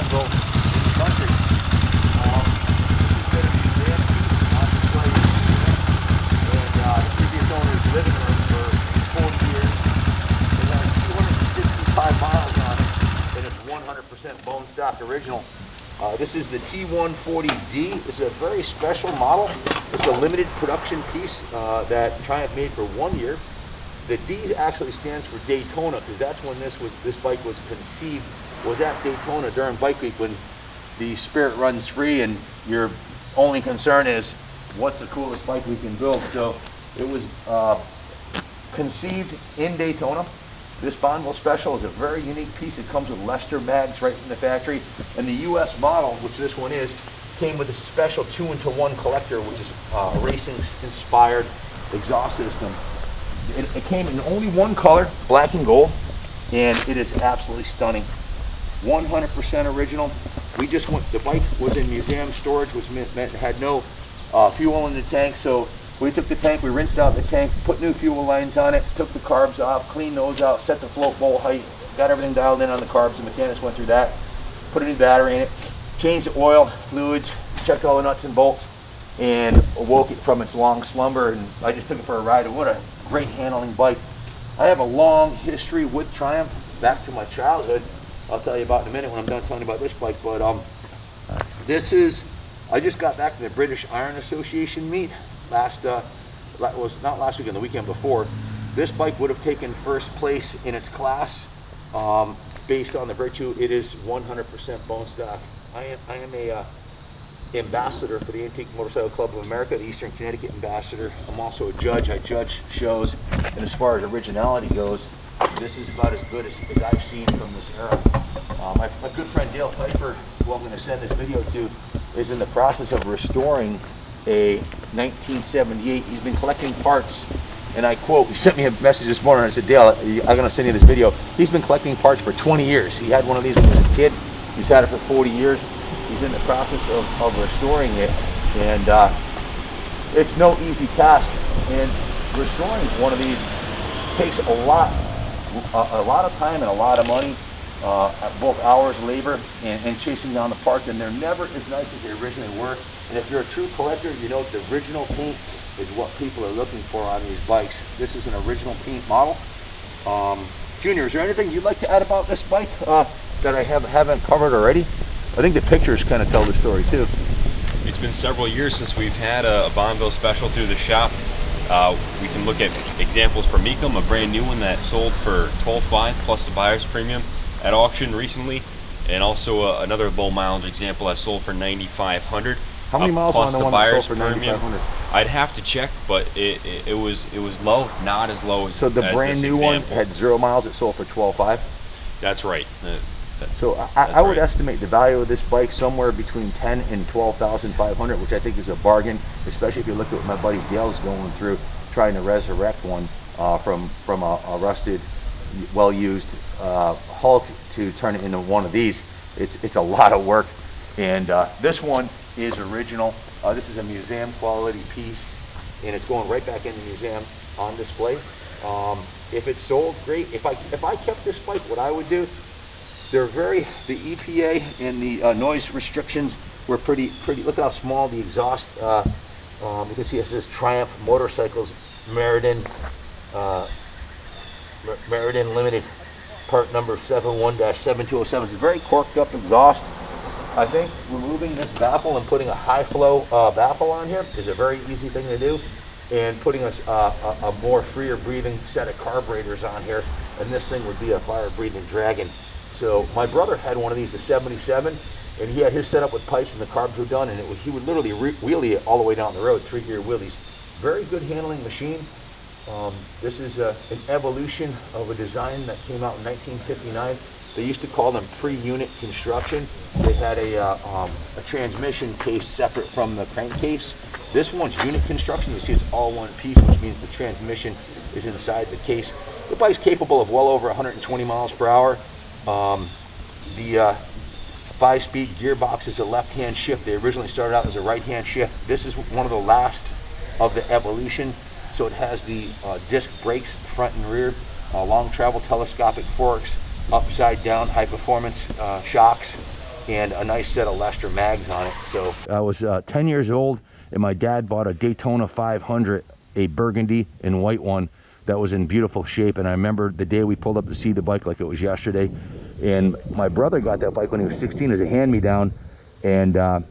Bonneville in the country. This has been a museum piece on display in the museum, and the previous owner's living room for 40 years. It has 265 miles on it, and it's 100% bone stock original. This is the T140D. This is a very special model. It's a limited production piece that Triumph made for 1 year. The D actually stands for Daytona, because that's when this bike was conceived, was at Daytona during Bike Week, when the spirit runs free and your only concern is what's the coolest bike we can build. So it was conceived in Daytona. This Bonneville Special is a very unique piece. It comes with Lester mags right from the factory, and the US model, which this one is, came with a special 2-into-1 collector, which is a racing inspired exhaust system. It came in only one color, black and gold, and it is absolutely stunning. 100% original. We just went, the bike was in museum storage, was meant it had no fuel in the tank, so we took the tank, we rinsed out the tank, put new fuel lines on it, took the carbs off, cleaned those out, set the float bowl height, got everything dialed in on the carbs. The mechanics went through that, put a new battery in it, changed the oil, fluids, checked all the nuts and bolts, and woke it from its long slumber, and I just took it for a ride. And what a great handling bike. I have a long history with Triumph, back to my childhood. I'll tell you about in a minute when I'm done telling you about this bike, but this is, I just got back from the British Iron Association meet was not last weekend, the weekend before. This bike would have taken first place in its class based on the virtue. It is 100% bone stock. I am a ambassador for the Antique Motorcycle Club of America, the Eastern Connecticut ambassador. I'm also a judge. I judge shows, and as far as originality goes, this is about as good as I've seen from this era. My good friend Dale Piper, who I'm going to send this video to, is in the process of restoring a 1978. He's been collecting parts, and I quote, he sent me a message this morning, and I said, Dale, I'm going to send you this video. He's been collecting parts for 20 years. He had one of these when he was a kid. He's had it for 40 years. He's in the process of restoring it, and it's no easy task. And restoring one of these takes a lot of time and a lot of money, both hours, labor, and chasing down the parts. And they're never as nice as they originally were. And if you're a true collector, you know the original paint is what people are looking for on these bikes. This is an original paint model. Junior, is there anything you'd like to add about this bike that I haven't covered already? I think the pictures kind of tell the story too. It's been several years since we've had a Bonneville Special through the shop. We can look at examples from Ecom, a brand new one that sold for $12,500 plus the buyer's premium at auction recently, and also another low mileage example that sold for $9,500. How many miles plus on the one that sold for $9,500? I'd have to check, but it was low, not as low as so the as brand new one had 0 miles. It sold for $12,500. That's right. So I would estimate the value of this bike somewhere between $10,000 and $12,500, which I think is a bargain, especially if you look at what my buddy Dale's going through, trying to resurrect one from a rusted, well-used Hulk to turn it into one of these. It's a lot of work, and this one is original. This is a museum quality piece, and it's going right back in the museum on display. If it's sold, great. If I kept this bike, what I would do, the EPA and the noise restrictions were pretty. Look at how small the exhaust. You can see it says Triumph Motorcycles Meriden Limited, part number 71-7207. It's a very corked up exhaust. I think removing this baffle and putting a high flow baffle on here is a very easy thing to do, and putting a more freer breathing set of carburetors on here, and this thing would be a fire breathing dragon. So my brother had one of these, the 77, and he had his set up with pipes, and the carbs were done, and he would literally wheelie it all the way down the road, 3-gear wheelies. Very good handling machine. This is an evolution of a design that came out in 1959. They used to call them pre-unit construction. They had a transmission case separate from the crankcase. This one's unit construction. You see it's all one piece, which means the transmission is inside the case. The bike's capable of well over 120 miles per hour. The 5-speed gearbox is a left-hand shift. They originally started out as a right-hand shift. This is one of the last of the evolution. So it has the disc brakes front and rear, long travel telescopic forks, upside down high performance shocks, and a nice set of Lester mags on it. So I was 10 years old, and my dad bought a Daytona 500, a burgundy and white one that was in beautiful shape. And I remember the day we pulled up to see the bike like it was yesterday. And my brother got that bike when he was 16 as a hand-me-down, and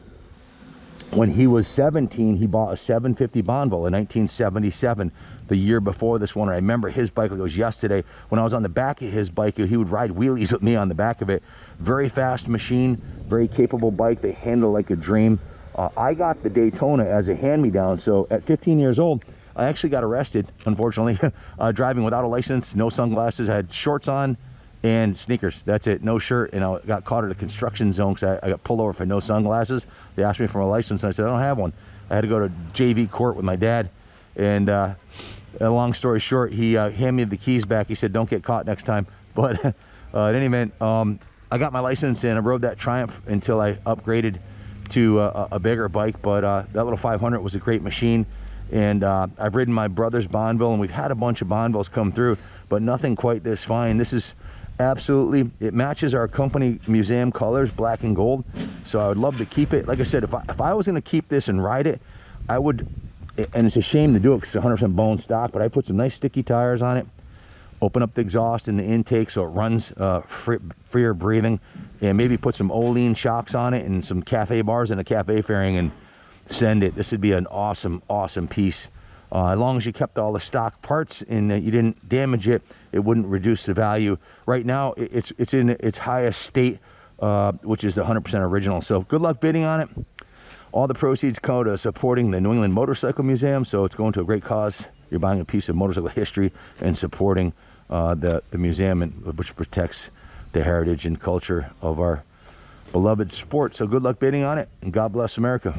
when he was 17, he bought a 750 Bonneville in 1977, the year before this one. I remember his bike like it was yesterday. When I was on the back of his bike, he would ride wheelies with me on the back of it. Very fast machine, very capable bike. They handle like a dream. I got the Daytona as a hand-me-down, so at 15 years old, I actually got arrested, unfortunately, driving without a license, no sunglasses. I had shorts on and sneakers. That's it, no shirt. And I got caught at a construction zone because I got pulled over for no sunglasses. They asked me for my license, and I said I don't have one. I had to go to JV court with my dad. And a long story short, he handed me the keys back. He said, don't get caught next time. But in any event, I got my license, and I rode that Triumph until I upgraded to a bigger bike. But that little 500 was a great machine. And I've ridden my brother's Bonneville, and we've had a bunch of Bonnevilles come through, but nothing quite this fine. This is absolutely, it matches our company museum colors, black and gold. So I would love to keep it. Like I said, if I was going to keep this and ride it, I would, and it's a shame to do it because it's 100% bone stock, but I put some nice sticky tires on it, open up the exhaust and the intake so it runs freer breathing, and maybe put some Olean shocks on it and some cafe bars and a cafe fairing and send it. This would be an awesome, awesome piece. As long as you kept all the stock parts and you didn't damage it, it wouldn't reduce the value. Right now, it's in its highest state, which is the 100% original. So good luck bidding on it. All the proceeds go to supporting the New England Motorcycle Museum, so it's going to a great cause. You're buying a piece of motorcycle history and supporting the museum, which protects the heritage and culture of our beloved sport. So good luck bidding on it, and God bless America.